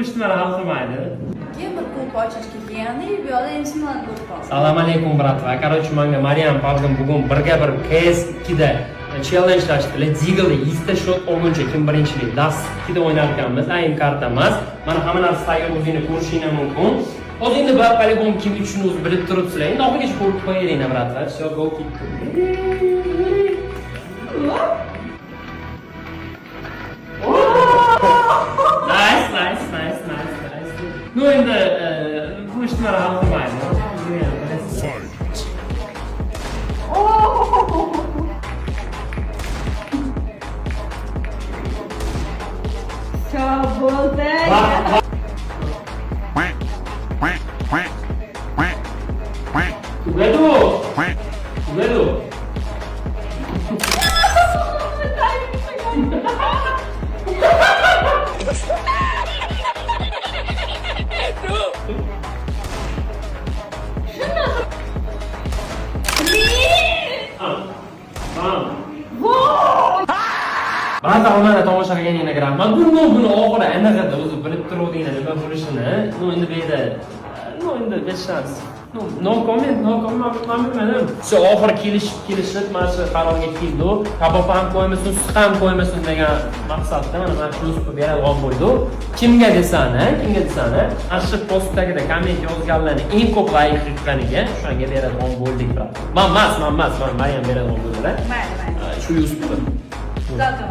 ishtimani hal qilmaydi. Keyin bir ko'p ochishga kelganda bu yoqda endi nimani ko'rib qoldim. Assalomu alaykum bratva. Короче, menga Maryam Palgin bugun birga bir PS2da challenge'lashdilar. Deagle 100 ta shot olguncha kim birinchilik Dust 2da o'ynar ekanmiz. Aym karta emas. Mana hamma narsa tayyor o'zingni ko'rishinglar mumkin. O'zingni bir polygon kim uchun o'zi bilib turibsizlar. Endi oxirigacha ko'rib qo'yinglar bratva. Все, go keep. Nice. Ну endi bu ishtimani hal qilmaydi. Bo'ldi. Tugadu. Ba'zi onlarni tomosha qilganingni ko'raman. Buni oxiri anaqada o'zi bilib turuvdinglar nima bo'lishini. Endi bu yerda endi besh shans. No comment. Shu oxiri kelishib mana shu qarorga keldi. Kabob ham qo'ymasin, sut ham qo'ymasin degan maqsadda mana shu usulni beradigan bo'ldi. Kimga desani? Ana shu postdagida komment yozganlarni eng ko'p layk qilganiga shunga beradigan bo'ldik, brat. Men emas, Maryam beradigan bo'ldi-da. Mayli. Shu usulni. Zaten